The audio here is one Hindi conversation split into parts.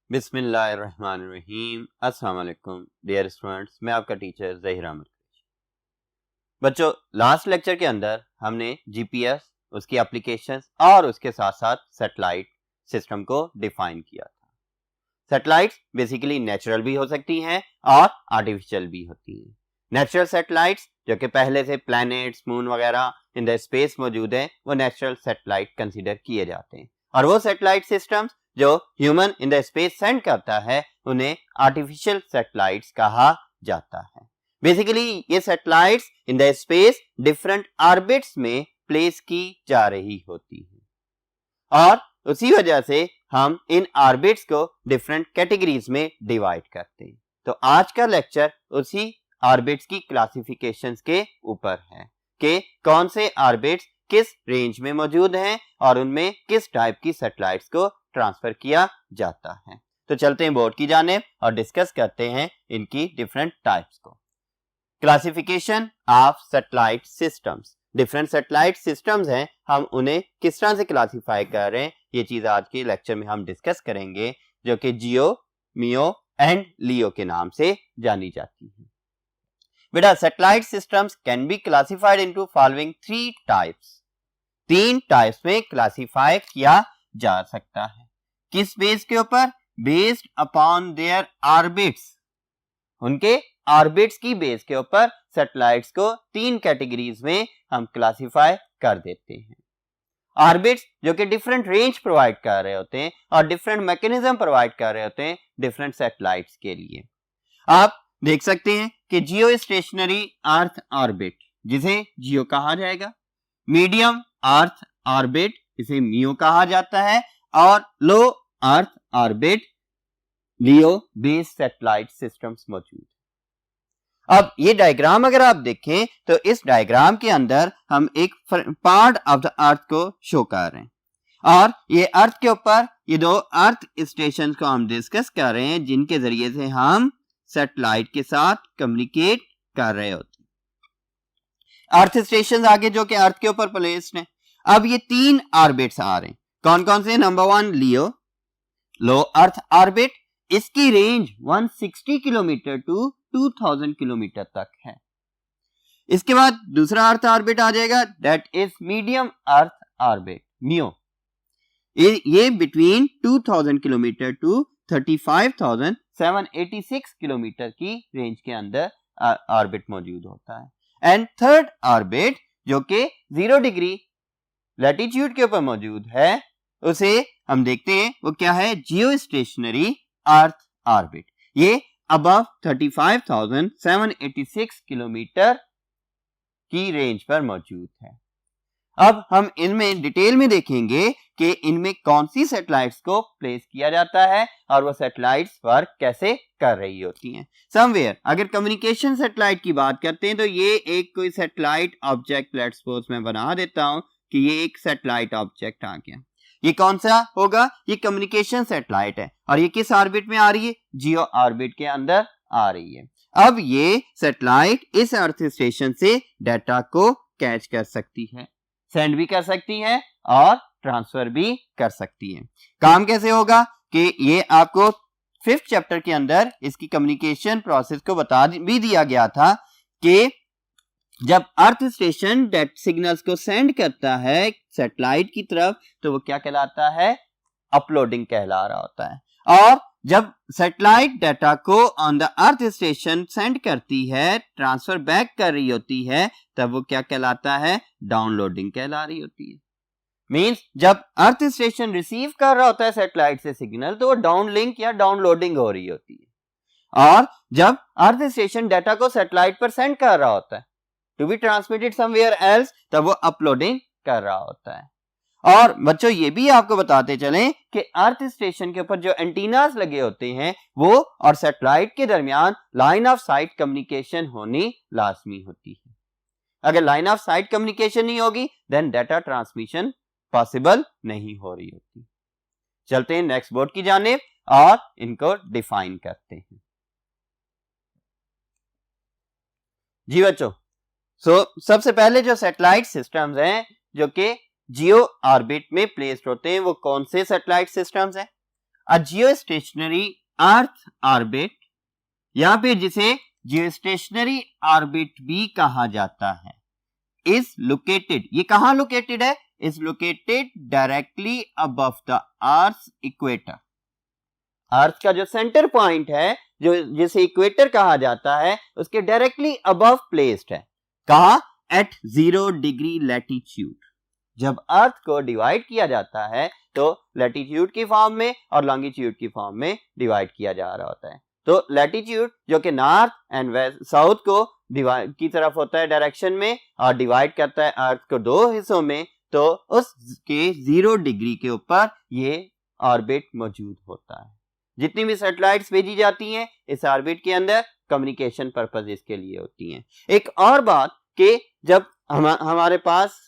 बिस्मिल्लाहिर्रहमानिर्रहीम। अस्सलाम वालेकुम डियर स्टूडेंट्स, मैं आपका टीचर ज़हीर अहमद। बच्चों, लास्ट लेक्चर के अंदर हमने जीपीएस, उसकी एप्लीकेशंस और उसके साथ साथ सैटेलाइट सिस्टम को डिफाइन किया था। सैटेलाइट्स बेसिकली नेचुरल भी हो सकती हैं और आर्टिफिशियल भी होती हैं। नेचुरल सैटेलाइट्स जो कि पहले से प्लैनेट्स, मून वगैरह इन द स्पेस मौजूद हैं, वो नेचुरल सैटेलाइट कंसीडर किए जाते हैं। और वो सैटेलाइट सिस्टम्स जो human in the space send करता है, उन्हें आर्टिफिशियल सैटेलाइट्स कहा जाता है। बेसिकली ये satellites in the space different orbits में प्लेस की जा रही होती है और उसी वजह से हम इन ऑर्बिट्स को डिफरेंट कैटेगरीज में डिवाइड करते हैं। तो आज का लेक्चर उसी ऑर्बिट्स की क्लासिफिकेशंस के ऊपर है कि कौन से ऑर्बिट्स किस रेंज में मौजूद हैं और उनमें किस टाइप की सैटेलाइट्स को ट्रांसफर किया जाता है। तो चलते हैं बोर्ड की जानिब और डिस्कस करते हैं इनकी डिफरेंट टाइप्स को। Classification of satellite systems. Different satellite systems हैं, हम उन्हें किस तरह से क्लासिफाई कर रहे हैं, ये चीज आज के लेक्चर में हम डिस्कस करेंगे, जो कि जियो, मियो एंड लियो के नाम से जानी जाती है। बेटा, satellite systems can be classified into following 3 types. 3 types में क्लासिफाई किया जा सकता है। किस बेस के ऊपर? Based upon their orbits. उनके ऑर्बिट्स की बेस के ऊपर सैटेलाइट्स को 3 कैटेगरीज में हम क्लासिफाई कर देते हैं। ऑर्बिट्स जो कि डिफरेंट रेंज प्रोवाइड कर रहे होते हैं और डिफरेंट मैकेनिज्म प्रोवाइड कर रहे होते हैं डिफरेंट सैटेलाइट्स के लिए। आप देख सकते हैं कि जियो स्टेशनरी अर्थ ऑर्बिट, जिसे जियो कहा जाएगा, मीडियम अर्थ ऑर्बिट, इसे मियो कहा जाता है, और लो अर्थ ऑर्बिट, लियो बेस सैटेलाइट सिस्टम्स मौजूद। अब ये डायग्राम अगर आप देखें तो इस डायग्राम के अंदर हम एक पार्ट ऑफ द अर्थ को शो कर रहे हैं और ये अर्थ के ऊपर ये 2 अर्थ स्टेशन को हम डिस्कस कर रहे हैं, जिनके जरिए से हम सैटेलाइट के साथ कम्युनिकेट कर रहे होते हैं। अर्थ स्टेशन आगे जो कि अर्थ के ऊपर प्लेस्ड है। अब ये 3 ऑर्बिट्स आ रहे हैं। कौन कौन से? Number 1 LEO, low earth orbit, इसकी रेंज 160 किलोमीटर टू 2000 किलोमीटर तक है। इसके बाद दूसरा अर्थ ऑर्बिट आ जाएगा, that is medium earth orbit, MEO. ये बिटवीन 2000 किलोमीटर टू 35,786 किलोमीटर की रेंज के अंदर ऑर्बिट मौजूद होता है। एंड थर्ड ऑर्बिट जो कि 0 डिग्री लैटिट्यूड के ऊपर मौजूद है, उसे हम देखते हैं वो क्या है, जियो स्टेशनरी अर्थ ऑर्बिट। ये अबव 35,786 किलोमीटर की रेंज पर मौजूद है। अब हम इनमें डिटेल में देखेंगे कि इनमें कौन सी सैटेलाइट्स को प्लेस किया जाता है और वो सैटेलाइट्स वर्क कैसे कर रही होती हैं। समवेयर अगर कम्युनिकेशन सैटेलाइट की बात करते हैं तो ये एक कोई सैटेलाइट ऑब्जेक्ट, लेट्स सपोज मैं बना देता हूं कि ये एक सैटेलाइट ऑब्जेक्ट आ गया। ये कौन सा होगा? ये कम्युनिकेशन सैटेलाइट है और ये किस ऑर्बिट में आ रही है? जियो ऑर्बिट के अंदर आ रही है। अब ये सैटेलाइट इस अर्थ स्टेशन से डाटा को कैच कर सकती है, सेंड भी कर सकती है और ट्रांसफर भी कर सकती है। काम कैसे होगा कि ये आपको 5th चैप्टर के अंदर इसकी कम्युनिकेशन प्रोसेस को बता भी दिया गया था कि जब अर्थ स्टेशन डेटा सिग्नल्स को सेंड करता है सैटेलाइट की तरफ तो वो क्या कहलाता है? अपलोडिंग कहला रहा होता है। और जब सैटेलाइट डाटा को on the earth station send करती है, ट्रांसफर बैक कर रही होती है, तब वो क्या कहलाता है? डाउनलोडिंग कहला रही होती है। मींस जब अर्थ स्टेशन रिसीव कर रहा होता है सैटेलाइट से सिग्नल, तो वो डाउनलिंक या डाउनलोडिंग हो रही होती है। और जब अर्थ स्टेशन डाटा को सैटेलाइट पर सेंड कर रहा होता है to be transmitted somewhere else, तब वो अपलोडिंग कर रहा होता है। और बच्चों ये भी आपको बताते चलें कि अर्थ स्टेशन के ऊपर जो एंटीनास लगे होते हैं वो और सैटेलाइट के दरमियान लाइन ऑफ साइट कम्युनिकेशन होनी लाजमी होती है। अगर लाइन ऑफ साइट कम्युनिकेशन नहीं होगी देन डाटा ट्रांसमिशन पॉसिबल नहीं हो रही होती। चलते हैं नेक्स्ट बोर्ड की जानिब और इनको डिफाइन करते हैं। जी बच्चों, सबसे पहले जो सैटेलाइट सिस्टम्स हैं जो कि जियो ऑर्बिट में प्लेस्ड होते हैं, वो कौन से सैटेलाइट सिस्टम्स हैं? अ जियोस्टेशनरी अर्थ ऑर्बिट, या फिर जिसे जियोस्टेशनरी ऑर्बिट भी कहा जाता है, इज लोकेटेड, ये कहां लोकेटेड है, is located directly above the earth equator. अर्थ का जो सेंटर पॉइंट है, जो जिसे इक्वेटर कहा जाता है, उसके डायरेक्टली अबव प्लेस्ड है। कहा? At 0 degree latitude. जब अर्थ को डिवाइड किया जाता है तो लैटिट्यूड की फॉर्म में और लॉन्गिट्यूड की फॉर्म में डिवाइड किया जा रहा होता है। तो लैटिट्यूड जो कि नॉर्थ एंड वेस्ट साउथ को डिवाइड की तरफ होता है डायरेक्शन में, और डिवाइड करता है अर्थ को दो हिस्सों में, तो उसके 0 डिग्री के ऊपर ये ऑर्बिट मौजूद होता है। जितनी भी सैटेलाइट्स भेजी जाती हैं इस ऑर्बिट के अंदर कम्युनिकेशन पर्पस इसके लिए होती हैं। एक और बात कि जब हमारे पास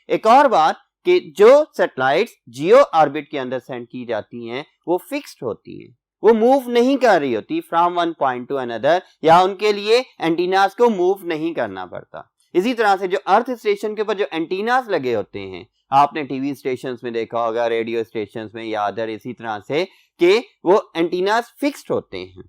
एक और बात कि जो सैटेलाइट्स जियो ऑर्बिट के अंदर सेंड की जाती हैं वो फिक्स्ड होती हैं, वो मूव नहीं कर रही होती from one point two another, या उनके लिए एंटीनास को मूव नहीं करना पड़ता। इसी तरह से जो अर्थ स्टेशन के ऊपर जो एंटीनास लगे होते हैं, आपने टीवी स्टेशंस में देखा होगा, रेडियो स्टेशंस में या अदर, इसी तरह से कि वो एंटीनास फिक्स्ड होते हैं,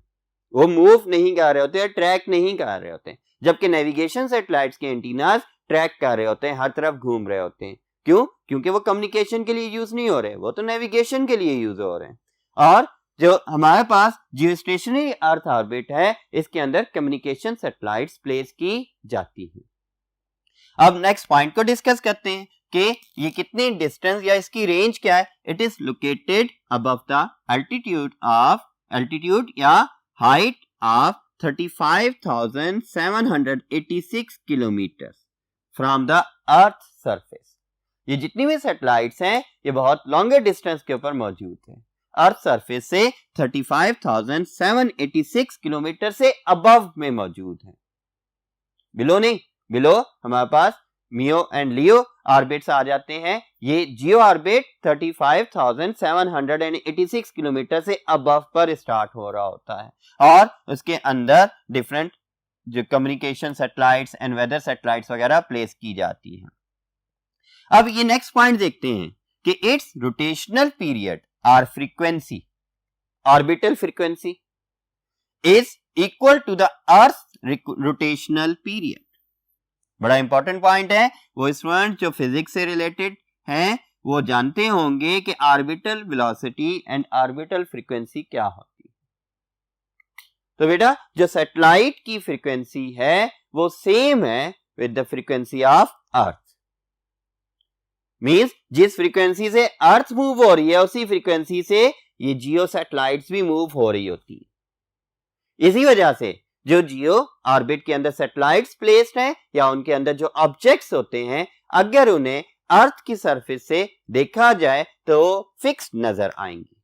वो मूव नहीं कर रहे होते, ट्रैक नहीं कर रहे होते। जबकि नेविगेशन सैटेलाइट्स के एंटीनास ट्रैक कर रहे होते हैं, हर तरफ घूम रहे होते हैं। क्यों? क्योंकि वो कम्युनिकेशन के लिए यूज नहीं हो रहे, वो तो नेविगेशन के लिए यूज हो रहे हैं। और जो हमारे पास जियोस्टेशनरी अर्थ ऑर्बिट है, इसके अंदर कम्युनिकेशन सैटेलाइट्स प्लेस की जाती है। अब नेक्स्ट पॉइंट को डिस्कस करते हैं कि ये कितने डिस्टेंस या इसकी रेंज क्या है। It is located above the altitude या height of 35,786 kilometre from the earth surface. ये जितनी भी सैटेलाइट्स हैं ये बहुत लॉन्गर डिस्टेंस के ऊपर मौजूद हैं, अर्थ सरफेस से 35,786 किलोमीटर से अबव में मौजूद हैं, बिलो नहीं। बिलो हमारे पास मियो एंड लियो ऑर्बिट्स आ जाते हैं। ये जियो ऑर्बिट 35,786 किलोमीटर से अबव पर स्टार्ट हो रहा होता है, और उसके अंदर डिफरेंट जो communication satellites and weather satellites वगैरह प्लेस की जाती हैं। अब ये नेक्स्ट पॉइंट देखते हैं कि इट्स रोटेशनल पीरियड और frequency, orbital frequency is equal to the earth rotational period. बड़ा इंपॉर्टेंट पॉइंट है, वो स्टूडेंट जो फिजिक्स से रिलेटेड हैं वो जानते होंगे कि orbital velocity and orbital frequency क्या होती है। तो बेटा जो सैटेलाइट की फ्रीक्वेंसी है वो सेम है with the frequency of earth. Means जिस फ्रीक्वेंसी से अर्थ मूव हो रही है उसी फ्रीक्वेंसी से ये जियो सैटेलाइट्स भी मूव हो रही होती है। इसी वजह से जो जियो ऑर्बिट के अंदर सैटेलाइट्स प्लेस्ड हैं या उनके अंदर जो ऑब्जेक्ट्स होते हैं, अगर उन्हें अर्थ की सरफेस से देखा जाए तो फिक्स्ड नजर आएंगी,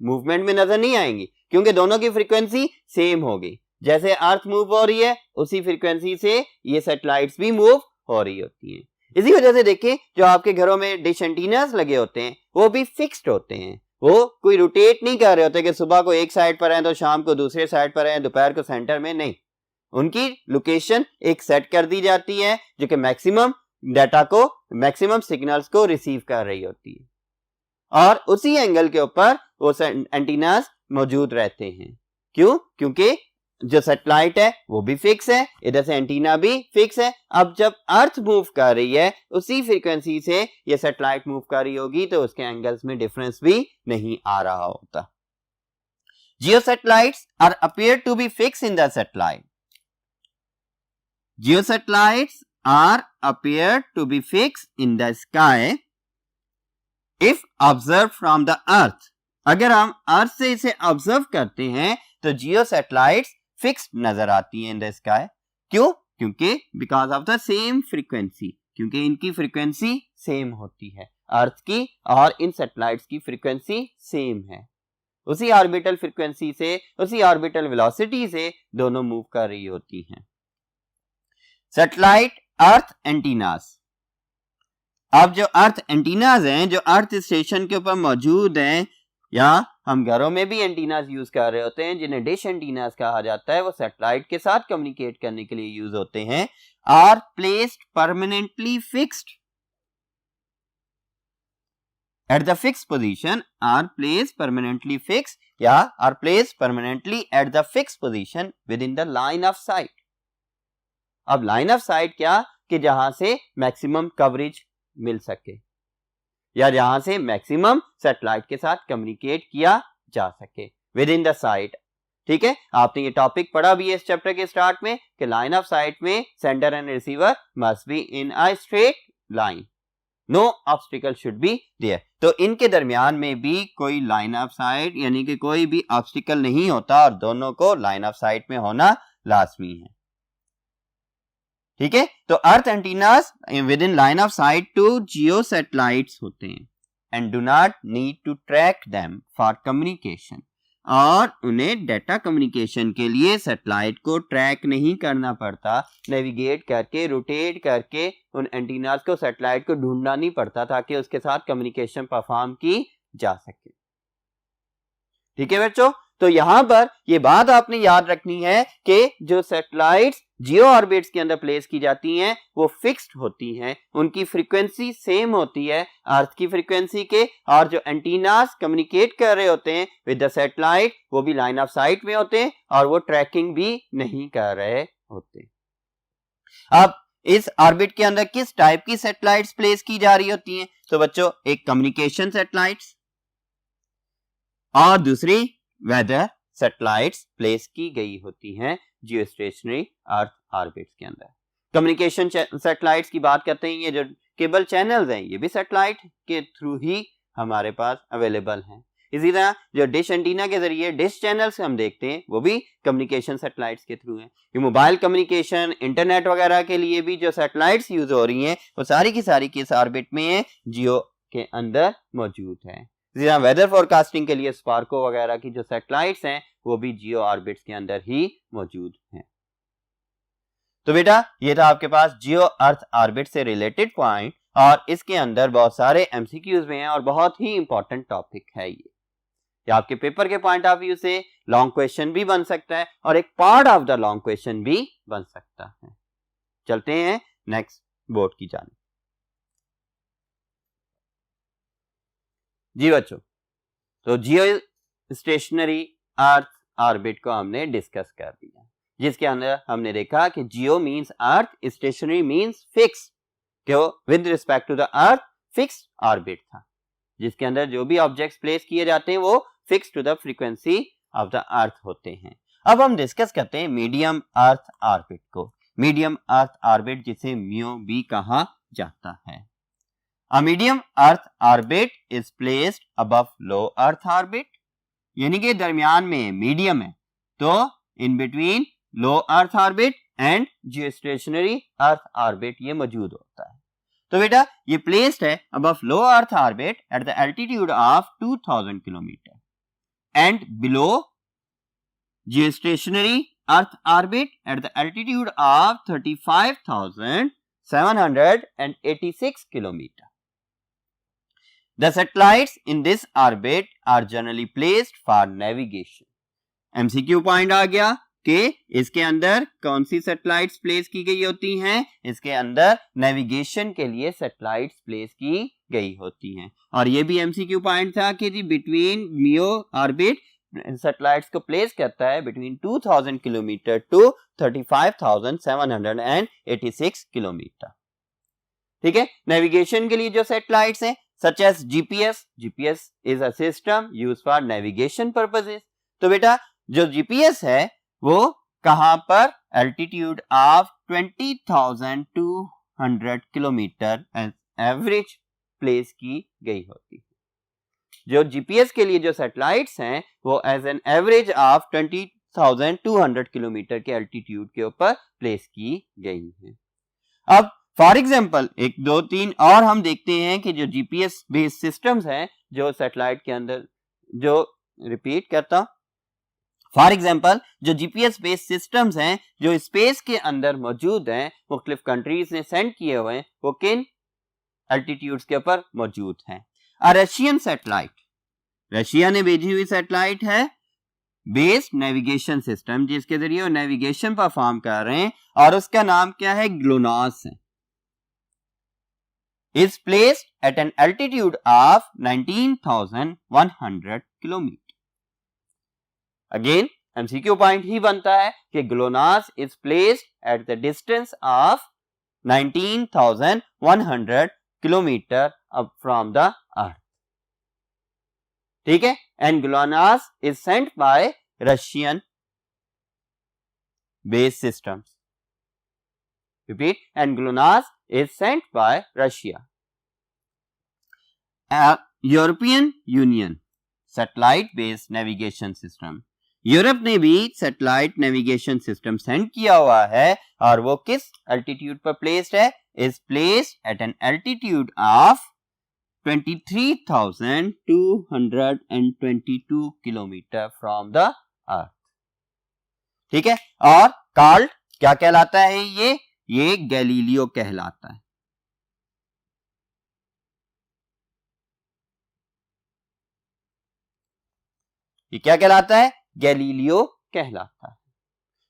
मूवमेंट में नजर नहीं आएंगी, क्योंकि दोनों की फ्रीक्वेंसी सेम होगी। जैसे अर्थ मूव हो रही है उसी फ्रीक्वेंसी से ये सैटेलाइट्स भी मूव हो रही होती हैं। इसी वजह से देखिए जो आपके घरों में डिश एंटीनास लगे होते हैं वो भी फिक्स्ड होते हैं, वो कोई रोटेट नहीं कर रहे होते कि सुबह को एक साइड पर है तो शाम को दूसरे साइड पर है, दोपहर को सेंटर में नहीं। उनकी लोकेशन एक सेट कर दी जाती है जो कि मैक्सिमम डाटा को, मैक्सिमम सिग्नल्स को रिसीव कर रही होती है, और उसी एंगल के ऊपर वो एंटीनास मौजूद रहते हैं। क्यों? क्योंकि जो सैटेलाइट है वो भी फिक्स है, इधर से एंटीना भी फिक्स है। अब जब अर्थ मूव कर रही है उसी फ्रीक्वेंसी से ये सैटेलाइट मूव कर रही होगी तो उसके एंगल्स में डिफरेंस भी नहीं आ रहा होता। Geo satellites are appear to be fix in the satellite. Geo satellites are appear to be fix in the sky if observe from the earth. अगर हम अर्थ से इसे ऑब्जर्व करते हैं तो जियो सैटेलाइट्स फिक्स्ड नजर आती हैं इन द स्काई। क्यों? क्योंकि because of the same frequency, क्योंकि इनकी फ्रीक्वेंसी सेम होती है, अर्थ की और इन सैटेलाइट्स की फ्रीक्वेंसी सेम है। उसी ऑर्बिटल फ्रीक्वेंसी से, उसी ऑर्बिटल वेलोसिटी से दोनों मूव कर रही होती हैं। सैटेलाइट अर्थ एंटीनास। अब जो अर्थ एंटीनास हैं, जो अर्थ स्टेशन के ऊपर मौजूद हैं, या हम घरों में भी एंटीनास यूज कर रहे होते हैं जिन्हें डिश एंटीनास कहा जाता है, वो सैटेलाइट के साथ कम्युनिकेट करने के लिए यूज होते हैं, are placed permanently fixed at the fixed position are placed permanently fixed या are placed permanently at the fixed position within the line of sight. अब लाइन ऑफ साइट क्या कि जहां से मैक्सिमम कवरेज मिल सके या जहां से मैक्सिमम सैटेलाइट के साथ कम्युनिकेट किया जा सके विद इन द साइट. ठीक है, आपने ये टॉपिक पढ़ा भी है इस चैप्टर के स्टार्ट में कि लाइन ऑफ साइट में sender and receiver must be in a straight line, no obstacle should be there. तो इनके दरमियान में भी कोई लाइन ऑफ साइट यानी कि कोई भी ऑब्स्टिकल नहीं होता और दोनों को लाइन ऑफ साइट में होना लाजमी है. ठीक है, तो earth antennas with in line of sight to geo satellites होते हैं and do not need to track them for communication, और उन्हें डेटा कम्युनिकेशन के लिए सैटेलाइट को ट्रैक नहीं करना पड़ता, नेविगेट करके रोटेट करके उन एंटीनास को सैटेलाइट को ढूंढना नहीं पड़ता ताकि उसके साथ कम्युनिकेशन परफॉर्म की जा सके. ठीक है बच्चों, तो यहां पर ये बात आपने याद रखनी है कि जो सैटेलाइट्स जियो ऑर्बिट्स के अंदर प्लेस की जाती हैं वो फिक्स्ड होती हैं, उनकी फ्रीक्वेंसी सेम होती है अर्थ की फ्रीक्वेंसी के, और जो एंटीनास कम्युनिकेट कर रहे होते हैं विद द सैटेलाइट वो भी लाइन ऑफ साइट में होते हैं और वो ट्रैकिंग भी नहीं कर रहे होते. अब इस ऑर्बिट के अंदर किस टाइप की सैटेलाइट्स प्लेस की जा रही होती हैं? तो बच्चों एक कम्युनिकेशन सैटेलाइट्स और दूसरी वेदर सैटेलाइट्स प्लेस की गई होती हैं जियो स्टेशनरी अर्थ ऑर्बिट्स के अंदर. कम्युनिकेशन सैटेलाइट्स की बात करते हैं, ये जो केबल चैनल्स हैं ये भी सैटेलाइट के थ्रू ही हमारे पास अवेलेबल हैं. इसी तरह जो डिश एंटीना के जरिए डिश चैनल्स हम देखते हैं वो भी कम्युनिकेशन सैटेलाइट्स के थ्रू हैं. ये मोबाइल कम्युनिकेशन इंटरनेट वगैरह के लिए भी जो सैटेलाइट्स यूज हो रही हैं वो सारी की सारी किस ऑर्बिट में है? जियो के अंदर मौजूद है. इसी तरह वेदर फोरकास्टिंग के लिए स्पार्को वगैरह की जो सैटेलाइट्स हैं वो भी जियो ऑर्बिट्स के अंदर ही मौजूद हैं. तो बेटा ये था आपके पास जियो अर्थ ऑर्बिट से रिलेटेड पॉइंट, और इसके अंदर बहुत सारे एमसीक्यूज में हैं और बहुत ही इंपॉर्टेंट टॉपिक है ये आपके पेपर के पॉइंट ऑफ व्यू से लॉन्ग क्वेश्चन भी बन सकता है और एक part of the long question भी बन सकता है. चलते हैं नेक्स्ट बोर्ड की जानिब. जी बच्चों, तो जियो स्टेशनरी अर्थ ऑर्बिट को हमने डिस्कस कर दिया, जिसके अंदर हमने देखा कि geo means earth, stationary means fix, क्यों with respect to the earth fixed orbit था, जिसके अंदर जो भी ऑब्जेक्ट्स प्लेस किए जाते हैं वो fix to the frequency of the earth होते हैं. अब हम डिस्कस करते हैं मीडियम अर्थ ऑर्बिट को. मीडियम अर्थ ऑर्बिट जिसे म्यू भी कहा जाता है. A medium earth orbit is placed above low earth orbit, यानी कि दरमियान में मीडियम है, तो in between low earth orbit and geostationary earth orbit ये मौजूद होता है. तो बेटा ये प्लेस्ड है above low earth orbit at the altitude of 2000 kilometre and below geostationary earth orbit at the altitude of 35,786 kilometre. The satellites in this orbit are generally placed for navigation. MCQ point आ गया कि इसके अंदर कौन सी सैटेलाइट्स प्लेस की गई होती हैं? इसके अंदर नेविगेशन के लिए सैटेलाइट्स प्लेस की गई होती हैं. और ये भी MCQ पॉइंट था कि जी बिटवीन मियो ऑर्बिट सैटेलाइट्स को प्लेस करता है बिटवीन 2000 किलोमीटर टू 35,786 किलोमीटर. ठीक है, नेविगेशन के लिए जो सैटेलाइट्स हैं such as GPS is a system used for navigation purposes. तो बेटा जो GPS है वो कहां पर? altitude of 20,200 kilometre average place की गई होती है. जो GPS के लिए जो सैटेलाइट्स हैं वो as an average of 20,200 kilometre के एल्टीट्यूड के ऊपर प्लेस की गई है. अब फॉर एग्जाम्पल 1, 2, 3 और हम देखते हैं कि जो जीपीएस बेस्ड सिस्टम्स हैं जो सैटेलाइट के अंदर, जो रिपीट करता हूं, फॉर एग्जाम्पल जो जीपीएस बेस्ड सिस्टम्स हैं जो स्पेस के अंदर मौजूद हैं, मुख्तलिफ कंट्रीज ने सेंड किए हुए हैं, वो किन एल्टीट्यूड्स के ऊपर मौजूद हैं? रशियन सैटेलाइट, रशिया ने भेजी हुई सैटेलाइट है बेस्ड नेविगेशन सिस्टम, जिसके जरिए वो नेविगेशन परफॉर्म कर रहे हैं, और उसका नाम क्या है? ग्लोनास है. is placed at an altitude of 19,100 kilometre. Again MCQ point ही बनता है कि GLONASS is placed at the distance of 19,100 kilometre up from the earth, ठीक है। And GLONASS is sent by Russian base systems. Repeat, and GLONASS is sent by Russia. European Union satellite based navigation system, Europe ने भी सैटेलाइट नेविगेशन सिस्टम सेंड किया हुआ है और वो किस एल्टीट्यूड पर प्लेस्ड है? Is placed at an altitude of 23,222 kilometre from the अर्थ, ठीक है। और कॉल्ड क्या कहलाता है? ये गैलीलियो कहलाता है। ये क्या कहलाता है? गैलीलियो कहलाता है।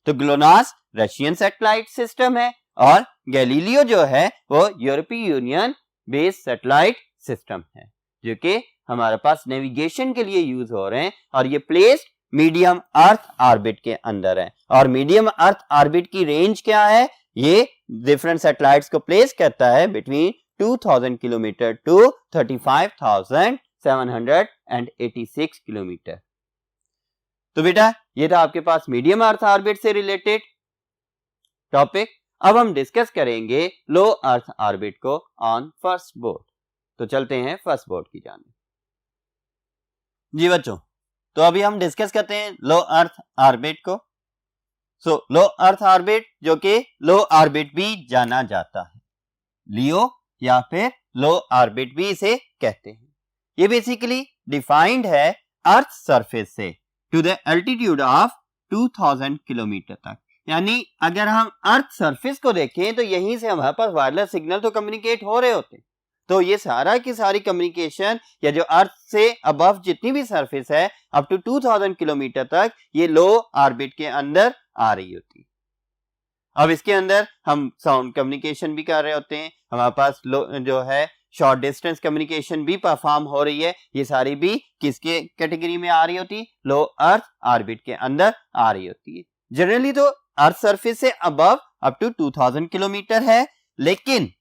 तो ग्लोनास रशियन सैटेलाइट सिस्टम है और गैलीलियो जो है वो यूरोपीय यूनियन बेस्ड सैटेलाइट सिस्टम है, जो कि हमारे पास नेविगेशन के लिए यूज हो रहे हैं और ये प्लेस्ड मीडियम अर्थ ऑर्बिट के अंदर है। और मीडियम अर्थ ऑर्बिट की रेंज क्या है? ये डिफरेंट सैटेलाइट्स को प्लेस करता है बिटवीन 2000 किलोमीटर टू 35,786 किलोमीटर। तो बेटा ये था आपके पास मीडियम अर्थ ऑर्बिट से रिलेटेड टॉपिक। अब हम डिस्कस करेंगे लो अर्थ ऑर्बिट को ऑन फर्स्ट बोर्ड। तो चलते हैं फर्स्ट बोर्ड की जानिब। जी बच्चों, तो अभी हम डिस्कस करते हैं लो अर्थ ऑर्बिट को। सो लो अर्थ ऑर्बिट, जो कि लो ऑर्बिट भी जाना जाता है, लियो या फिर लो ऑर्बिट भी इसे कहते हैं। ये बेसिकली डिफाइंड है अर्थ सरफेस से to the altitude of 2000 kilometre तक। यानी अगर हम अर्थ सरफेस को देखें तो यहीं से हमारे पास वायरलेस सिग्नल तो कम्युनिकेट हो रहे होते हैं। तो ये सारा की सारी कम्युनिकेशन या जो अर्थ से अबव जितनी भी सरफेस है अप टू 2000 किलोमीटर तक ये लो ऑर्बिट के अंदर आ रही होती है। अब इसके अंदर हम साउंड कम्युनिकेशन भी कर रहे होते हैं, हमारे पास जो है शॉर्ट डिस्टेंस कम्युनिकेशन भी परफॉर्म हो रही है। ये सारी भी किसके कैटेगरी में आ रही होती है? लो अर्थ ऑर्बिट के अंदर आ रही होती है। जनरली तो अर्थ सरफेस से अबव अप टू 2000 किलोमीटर है, लेकिन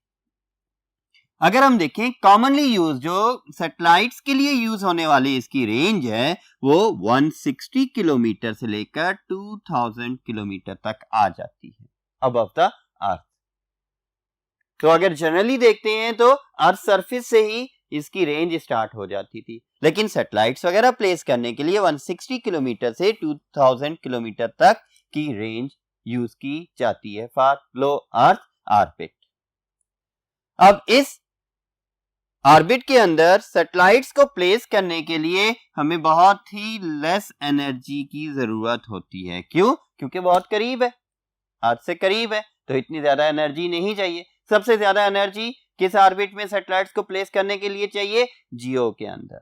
अगर हम देखें कॉमनली यूज जो सैटेलाइट्स के लिए यूज होने वाली इसकी रेंज है वो 160 किलोमीटर से लेकर 2000 किलोमीटर तक आ जाती है अबव द अर्थ। तो अगर जनरली देखते हैं तो अर्थ सरफेस से ही इसकी रेंज स्टार्ट हो जाती थी, लेकिन सैटेलाइट्स वगैरह प्लेस करने के लिए 160 किलोमीटर से 2000 किलोमीटर तक की रेंज यूज की जाती है फॉर लो अर्थ ऑर्बिट। अब इस ऑर्बिट के अंदर सैटेलाइट्स को प्लेस करने के लिए हमें बहुत ही लेस एनर्जी की जरूरत होती है। क्यों? क्योंकि बहुत करीब है, अर्थ से करीब है, तो इतनी ज्यादा एनर्जी नहीं चाहिए। सबसे ज्यादा एनर्जी किस ऑर्बिट में सैटेलाइट्स को प्लेस करने के लिए चाहिए? जियो के अंदर,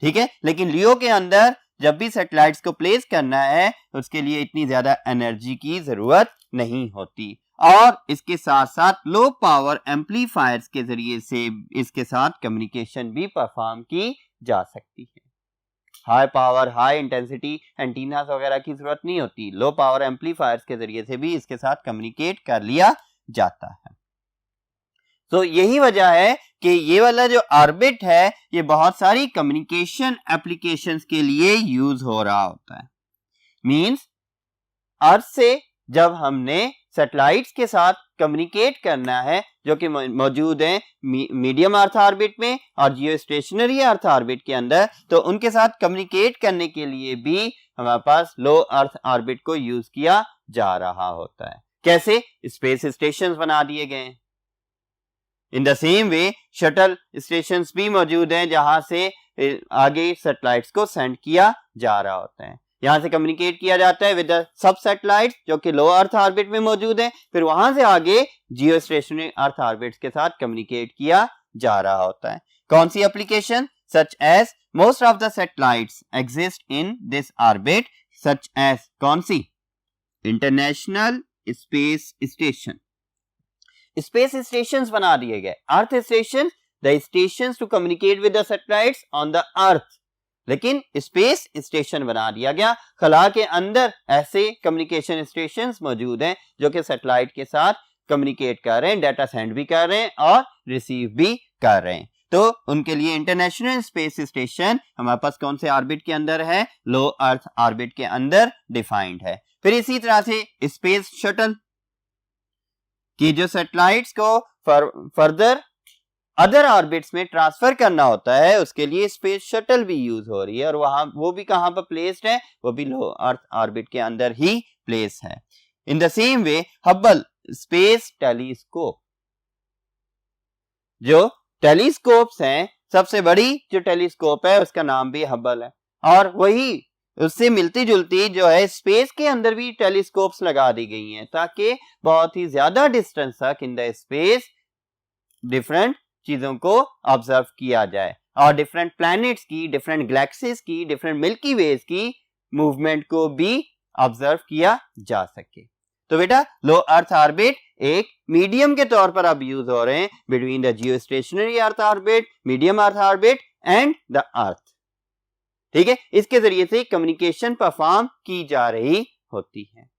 ठीक है। लेकिन लियो के अंदर जब भी सैटेलाइट्स को प्लेस करना है उसके लिए इतनी ज्यादा एनर्जी की जरूरत नहीं होती। और इसके साथ साथ लो पावर एम्पलीफायर्स के जरिए से इसके साथ कम्युनिकेशन भी परफॉर्म की जा सकती है। High power high intensity antennas वगैरह की जरूरत नहीं होती, लो पावर एम्पलीफायर्स के जरिए से भी इसके साथ कम्युनिकेट कर लिया जाता है। तो यही वजह है कि ये वाला जो ऑर्बिट है ये बहुत सारी कम्युनिकेशन एप्लीकेशंस के लिए यूज हो रहा होता है। मींस अर्थ से जब हमने सैटेलाइट्स के साथ कम्युनिकेट करना है जो कि मौजूद हैं मीडियम अर्थ ऑर्बिट में और जियो स्टेशनरी अर्थ ऑर्बिट के अंदर, तो उनके साथ कम्युनिकेट करने के लिए भी हमारे पास लो अर्थ ऑर्बिट को यूज किया जा रहा होता है। कैसे? स्पेस स्टेशंस बना दिए गए हैं। In the same way shuttle stations भी मौजूद हैं जहां से आगे सैटेलाइट्स को सेंड किया जा रहा होता है। यहां से कम्युनिकेट किया जाता है विद सब सैटेलाइट्स जो कि लो अर्थ ऑर्बिट में मौजूद हैं, फिर वहां से आगे जियो स्टेशनरी अर्थ ऑर्बिट्स के साथ कम्युनिकेट किया जा रहा होता है। कौन सी application? Such as most of the satellites exist in this orbit, such as कौन सी? International space station, space stations बना दिए गए, earth station, the stations to communicate with the satellites on the earth, लेकिन स्पेस स्टेशन बना दिया गया। खला के अंदर ऐसे कम्युनिकेशन स्टेशंस मौजूद हैं जो कि सैटेलाइट के साथ कम्युनिकेट कर रहे हैं, डाटा सेंड भी कर रहे हैं और रिसीव भी कर रहे हैं। तो उनके लिए इंटरनेशनल स्पेस स्टेशन हमारे पास कौन से ऑर्बिट के अंदर है, लो अर्थ ऑर्बिट के अंदर डिफाइंड है। फिर इसी तरह से स्पेस शटल की जो सैटेलाइट्स को फर्दर अदर ऑर्बिट्स में ट्रांसफर करना होता है, उसके लिए स्पेस शटल भी यूज हो रही है और वहां वो भी कहां पर प्लेस्ड है, वो भी लो अर्थ ऑर्बिट के अंदर ही प्लेस है। In the same way Hubble space telescope, जो टेलीस्कोप्स हैं, सबसे बड़ी जो टेलीस्कोप है उसका नाम भी हबल है, और वही उससे मिलती जुलती जो है स्पेस के अंदर भी टेलीस्कोप्स लगा दी गई हैं ताकि बहुत ही ज्यादा डिस्टेंस तक इन द स्पेस डिफरेंट चीजों को ऑब्जर्व किया जाए और डिफरेंट प्लैनेट्स की, डिफरेंट गैलेक्सीज की, डिफरेंट मिल्की वेज की मूवमेंट को भी ऑब्जर्व किया जा सके। तो बेटा लो अर्थ ऑर्बिट एक मीडियम के तौर पर अब यूज हो रहे हैं between the geostationary earth orbit, medium earth orbit and the earth. ठीक है, इसके जरिए से कम्युनिकेशन परफॉर्म की जा रही होती है।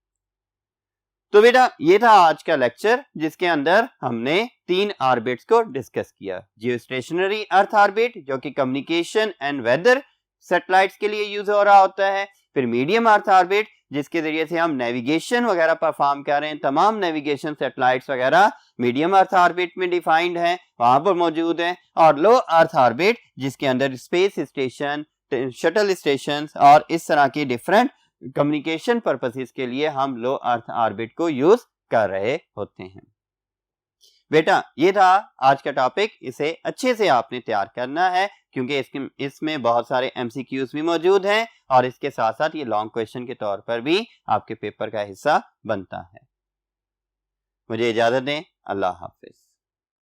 तो बेटा ये था आज का लेक्चर जिसके अंदर हमने 3 ऑर्बिट्स को डिस्कस किया। जियोस्टेशनरी अर्थ ऑर्बिट जो कि कम्युनिकेशन एंड वेदर सैटेलाइट्स के लिए यूज हो रहा होता है, फिर मीडियम अर्थ ऑर्बिट जिसके जरिए से हम नेविगेशन वगैरह परफॉर्म कर रहे हैं, तमाम नेविगेशन सैटेलाइट्स वगैरह मीडियम अर्थ ऑर्बिट में डिफाइंड हैं, वहां पर मौजूद हैं, और लो अर्थ ऑर्बिट जिसके अंदर स्पेस स्टेशन, शटल स्टेशन और इस तरह के डिफरेंट कम्युनिकेशन पर्पसेस के लिए हम लो अर्थ ऑर्बिट को यूज कर रहे होते हैं। बेटा ये था आज का टॉपिक, इसे अच्छे से आपने तैयार करना है क्योंकि इसमें बहुत सारे एमसीक्यूज भी मौजूद हैं और इसके साथ साथ ये लॉन्ग क्वेश्चन के तौर पर भी आपके पेपर का हिस्सा बनता है। मुझे इजाजत दें, अल्लाह हाफिज।